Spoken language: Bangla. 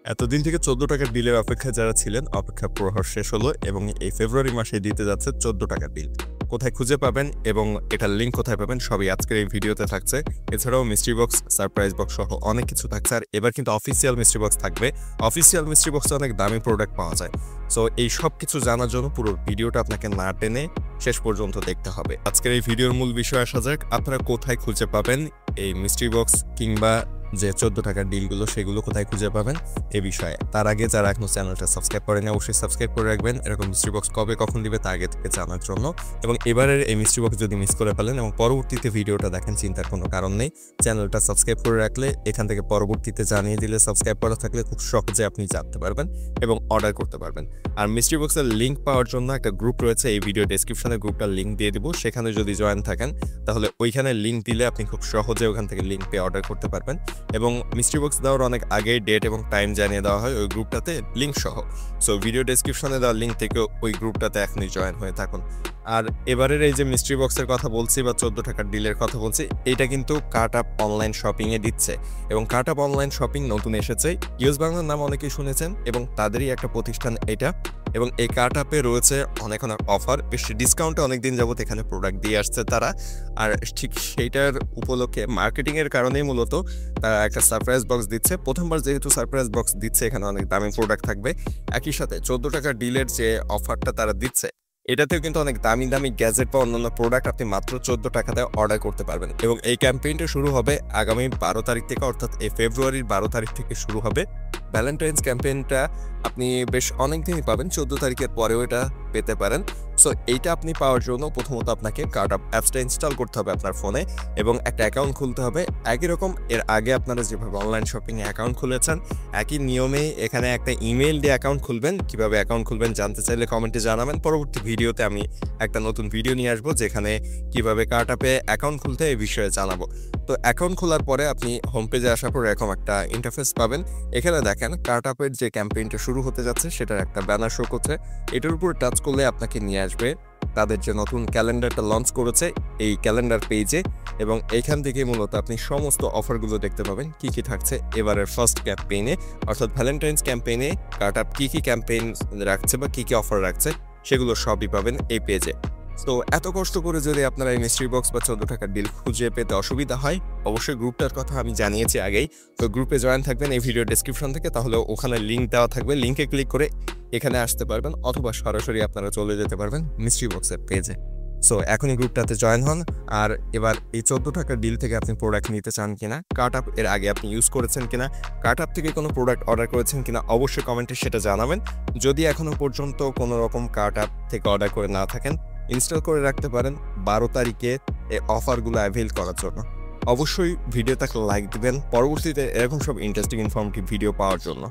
এতদিন থেকে ১৪ টাকার ডিলের অপেক্ষায় যারা ছিলেন, অপেক্ষার প্রহর শেষ হলো এবং এই ফেব্রুয়ারি মাসে দিতে যাচ্ছে ১৪ টাকার ডিল। কোথায় খুঁজে পাবেন এবং এটার লিঙ্ক কোথায় পাবেন সবই আজকের এই ভিডিওতে থাকছে। এছাড়াও মিস্ট্রি বক্স, সারপ্রাইজ বক্স সহ অনেক কিছু থাকছে। আর এবার কিন্তু অফিসিয়াল মিস্ট্রি বক্স থাকবে। অফিসিয়াল মিস্ট্রি বক্সে অনেক দামি প্রোডাক্ট পাওয়া যায়। সো এই সব কিছু জানার জন্য পুরো ভিডিওটা আপনাকে না টেনে শেষ পর্যন্ত দেখতে হবে। আজকের এই ভিডিওর মূল বিষয় আসা যাক, আপনারা কোথায় খুঁজে পাবেন এই মিস্ট্রি বক্স কিংবা যে ১৪ টাকার ডিলগুলো সেগুলো কোথায় খুঁজে পাবেন এ বিষয়ে। তার আগে যারা এখনো চ্যানেলটা সাবস্ক্রাইব করেনি অবশ্যই সাবস্ক্রাইব করে রাখবেন এরকম মিস্ট্রি বক্স কবে কখন দিবে তা আগে থেকে জানার জন্য। এবং এবারের এই মিস্ট্রি বক্স যদি মিস করে ফেলেন এবং পরবর্তীতে ভিডিওটা দেখেন, চিন্তার কোনো কারণ নেই। চ্যানেলটা সাবস্ক্রাইব করে রাখলে এখান থেকে পরবর্তীতে জানিয়ে দিলে, সাবস্ক্রাইব করা থাকলে খুব সহজে আপনি জানতে পারবেন এবং অর্ডার করতে পারবেন। আর মিস্ট্রি বক্সের লিঙ্ক পাওয়ার জন্য একটা গ্রুপ রয়েছে, এই ভিডিও ডেসক্রিপশনে গ্রুপটার লিঙ্ক দিয়ে দিব। সেখানে যদি জয়েন থাকেন তাহলে ওইখানে লিঙ্ক দিলে আপনি খুব সহজে ওখান থেকে লিঙ্ক পেয়ে অর্ডার করতে পারবেন। এবং মিস্ট্রি বক্স দেওয়ার অনেক আগে ডেট এবং টাইম জানিয়ে দেওয়া হয় ওই গ্রুপটাতে লিঙ্ক সহ। সো ভিডিও ডেসক্রিপশনে দেওয়া লিঙ্ক থেকে ওই গ্রুপটাতে এখনই জয়েন হয়ে থাকুন। আর এবারের এই যে মিস্ট্রি বক্সের কথা বলছি বা ১৪ টাকার ডিলের কথা বলছি, এটা কিন্তু কার্ট আপ অনলাইন শপিংয়ে দিচ্ছে। এবং কার্ট আপ অনলাইন শপিং নতুন এসেছে, ইউএস বাংলার নাম অনেকেই শুনেছেন এবং তাদেরই একটা প্রতিষ্ঠান এটা। এবং এই কার্ট আপে রয়েছে অনেক অফার, বেশ ডিসকাউন্টে অনেকদিন যাবত এখানে প্রোডাক্ট দিয়ে আসছে তারা। আর ঠিক সেইটার উপলক্ষে মার্কেটিংয়ের কারণেই মূলত তারা একটা সারপ্রাইজ বক্স দিচ্ছে। প্রথমবার যেহেতু সারপ্রাইজ বক্স দিচ্ছে, এখানে অনেক দামি প্রোডাক্ট থাকবে। একই সাথে ১৪ টাকার ডিলের যে অফারটা তারা দিচ্ছে, এটাতেও কিন্তু অনেক দামি দামি গ্যাজেট বা অন্যান্য প্রোডাক্ট আপনি মাত্র ১৪ টাকাতে অর্ডার করতে পারবেন। এবং এই ক্যাম্পেইনটা শুরু হবে আগামী ১২ তারিখ থেকে, অর্থাৎ এই ফেব্রুয়ারির ১২ তারিখ থেকে শুরু হবে। ভ্যালেন্টাইন্স ক্যাম্পেইনটা আপনি বেশ অনেক দিনই পাবেন, ১৪ তারিখের পরেও এটা পেতে পারেন। সো এইটা আপনি পাওয়ার জন্য প্রথমত আপনাকে কার্ট আপ অ্যাপসটা ইনস্টল করতে হবে আপনার ফোনে এবং একটা অ্যাকাউন্ট খুলতে হবে। একই রকম এর আগে আপনারা যেভাবে অনলাইন শপিংয়ে অ্যাকাউন্ট খুলেছেন, একই নিয়মে এখানে একটা ইমেল দিয়ে অ্যাকাউন্ট খুলবেন। কিভাবে অ্যাকাউন্ট খুলবেন জানতে চাইলে কমেন্টে জানাবেন। পরবর্তী ভিডিওতে আমি একটা নতুন ভিডিও নিয়ে আসবো যেখানে কিভাবে কার্ট আপে অ্যাকাউন্ট খুলতে এই বিষয়ে জানাবো। তো অ্যাকাউন্ট খোলার পরে আপনি হোম পেজে আসার পর এরকম একটা ইন্টারফেস পাবেন। এখানে দেখেন কার্ট আপের যে ক্যাম্পেইনটা শুরু হতে যাচ্ছে সেটার একটা ব্যানার শো করছে। এটার উপর টাচ করলে আপনাকে নিয়ে আসবে তাদের যে নতুন ক্যালেন্ডারটা লঞ্চ করেছে এই ক্যালেন্ডার পেজে। এবং এইখান থেকে মূলত আপনি সমস্ত অফারগুলো দেখতে পাবেন কি কি থাকছে এবারের ফার্স্ট ক্যাম্পেইনে, অর্থাৎ ভ্যালেন্টাইন্স ক্যাম্পেইনে কার্ট আপ কি কি ক্যাম্পেইন রাখছে বা কি কি অফার রাখছে সেগুলো সবই পাবেন এই পেজে। তো এত কষ্ট করে যদি আপনারা এই মিস্ট্রি বক্স বা ১৪ টাকার ডিল খুঁজে পেতে অসুবিধা হয়, অবশ্যই গ্রুপটার কথা আমি জানিয়েছি আগেই। তো গ্রুপে জয়েন থাকবেন এই ভিডিও ডেসক্রিপশন থেকে, তাহলে ওখানে লিঙ্ক দেওয়া থাকবে, লিঙ্কে ক্লিক করে এখানে আসতে পারবেন অথবা সরাসরি আপনারা চলে যেতে পারবেন মিস্ট্রি বক্সের পেজে। সো এখনই গ্রুপটাতে জয়েন হন। আর এবার এই ১৪ টাকার ডিল থেকে আপনি প্রোডাক্ট নিতে চান কিনা, কার্ট আপ এর আগে আপনি ইউজ করেছেন কিনা, কার্ট আপ থেকে কোনো প্রোডাক্ট অর্ডার করেছেন কিনা অবশ্যই কমেন্টে সেটা জানাবেন। যদি এখনো পর্যন্ত কোনো রকম কার্ট আপ থেকে অর্ডার করে না থাকেন, ইনস্টল করে রাখতে পারেন ১২ তারিখে এই অফারগুলো অ্যাভেল করার জন্য। অবশ্যই ভিডিওটাকে লাইক দিবেন পরবর্তীতে এরকম সব ইন্টারেস্টিং ইনফরমেটিভ ভিডিও পাওয়ার জন্য।